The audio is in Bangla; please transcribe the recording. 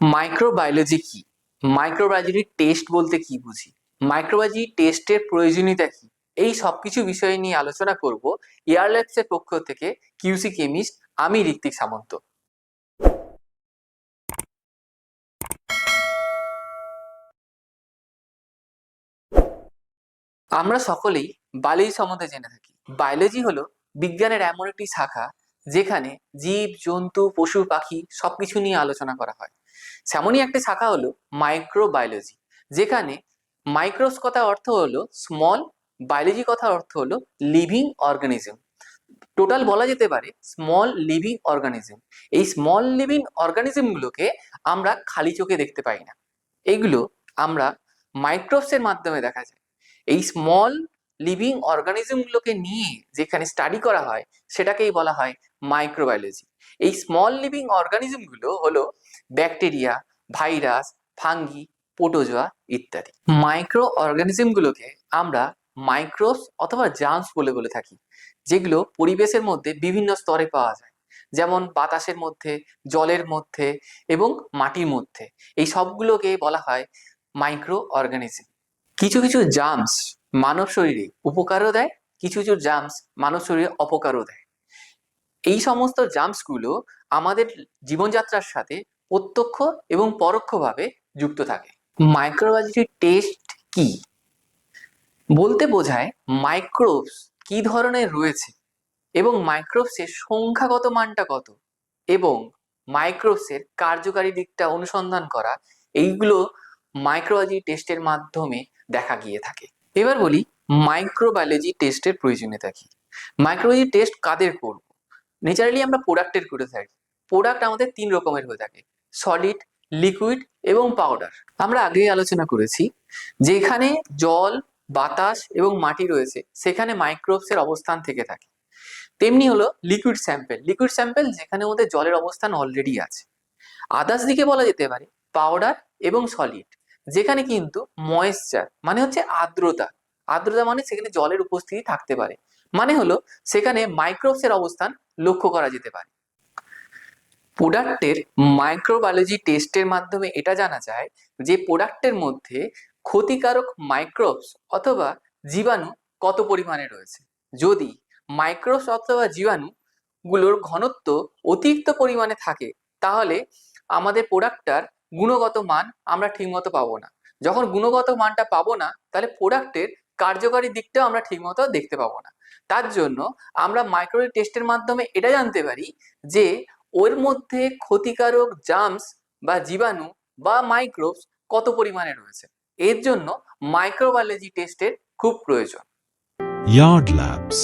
মাইক্রোবায়োলজি কি? মাইক্রোবায়োলজি টেস্ট বলতে কি বুঝি? মাইক্রোবায়োলজি টেস্টের প্রয়োজনীয়তা কি? এই সবকিছু বিষয় নিয়ে আলোচনা করব এয়ারল্যাবস এর পক্ষ থেকে। কিউসি কেমিস্ট, আমি ঋত্বিক সামন্ত। আমরা সকলেই বায়োলজি সম্বন্ধে জেনে থাকি। বায়োলজি হলো বিজ্ঞানের এমন একটি শাখা যেখানে জীব জন্তু পশু পাখি সবকিছু নিয়ে আলোচনা করা হয়। তেমনই একটা শাখা হলো মাইক্রোবায়োলজি, যেখানে মাইক্রোস কথা অর্থ হলো স্মল, বায়োলজি কথা অর্থ হলো লিভিং অর্গানিজম। টোটাল বলা যেতে পারে স্মল লিভিং অর্গানিজম। এই স্মল লিভিং অর্গানিজম গুলোকে আমরা খালি চোখে দেখতে পাই না, এগুলো আমরা মাইক্রোবস এর মাধ্যমে দেখা যায়। এই স্মল লিভিং অর্গানিজম গুলোকে নিয়ে যেখানে স্টাডি করা হয় সেটাকেই বলা হয় মাইক্রোবায়োলজি। এই স্মল লিভিং অর্গানিজম গুলো হলো ব্যাকটেরিয়া, ভাইরাস, ফাঙ্গি, প্রোটোজোয়া ইত্যাদি। মাইক্রো অর্গানিজম গুলোকে আমরা মাইক্রোবস অথবা জার্মস বলে বলে থাকি, যেগুলো পরিবেশের মধ্যে বিভিন্ন স্তরে পাওয়া যায়, যেমন বাতাসের মধ্যে, জলের মধ্যে এবং মাটির মধ্যে। এই সবগুলোকে বলা হয় মাইক্রো অর্গানিজম। কিছু কিছু জার্মস মানব শরীরে উপকারও দেয়, কিছু কিছু জার্মস মানব শরীরে অপকারও দেয়। এই সমস্ত জার্মস গুলো আমাদের জীবনযাত্রার সাথে প্রত্যক্ষ এবং পরোক্ষভাবে যুক্ত থাকে। মাইক্রোবায়োলজি টেস্ট কি বলতে বোঝায় মাইক্রোবস কি ধরনের রয়েছে এবং মাইক্রোবসের সংখ্যাগত মানটা কত এবং মাইক্রোবসের কার্যকারী দিকটা অনুসন্ধান করা, এইগুলো মাইক্রোবায়োলজি টেস্টের মাধ্যমে দেখা গিয়ে থাকে। এবার বলি মাইক্রোবায়োলজি টেস্টের প্রয়োজনীয়তা কি। মাইক্রোবায়োলজি টেস্ট কাদের করব? নেচারালি আমরা প্রোডাক্টের করে থাকি। প্রোডাক্ট আমাদের তিন রকমের হয়ে থাকে: সলিড, লিকুইড এবং পাউডার। আমরা আগেই আলোচনা করেছি, যেখানে জল, বাতাস এবং মাটি রয়েছে সেখানে মাইক্রোবসের অবস্থান থেকে থাকে। তেমনি হলো লিকুইড স্যাম্পেল। লিকুইড স্যাম্পেল যেখানে মধ্যে জলের অবস্থান অলরেডি আছে। আদার্স দিকে বলা যেতে পারে পাউডার এবং সলিড, যেখানে কিন্তু ময়েশ্চার মানে হচ্ছে আর্দ্রতা, আর্দ্রতা মানে সেখানে জলের উপস্থিতি থাকতে পারে, মানে হলো সেখানে মাইক্রোবসের অবস্থান লক্ষ্য করা যেতে পারে। প্রোডাক্টের মাইক্রোবায়োলজি টেস্টের মাধ্যমে এটা জানা যায় যে প্রোডাক্টের মধ্যে ক্ষতিকারক মাইক্রোবস অথবা জীবাণু কত পরিমাণে রয়েছে। যদি মাইক্রোবস অথবা জীবাণু গুলোর ঘনত্ব অতিরিক্ত পরিমাণে থাকে তাহলে আমাদের প্রোডাক্টটার গুণগত মান আমরা ঠিকমতো পাবো না। যখন গুণগত মানটা পাবো না তাহলে প্রোডাক্টের কার্যকারী দিকটাও আমরা ঠিকমতো দেখতে পাবো না। তার জন্য আমরা মাইক্রোবায়োলজি টেস্টের মাধ্যমে এটা জানতে পারি যে ওর মধ্যে ক্ষতিকারক জার্মস বা জীবাণু বা মাইক্রোবস কত পরিমাণে রয়েছে। এর জন্য মাইক্রোবায়োলজি টেস্টের খুব প্রয়োজন। Yard Labs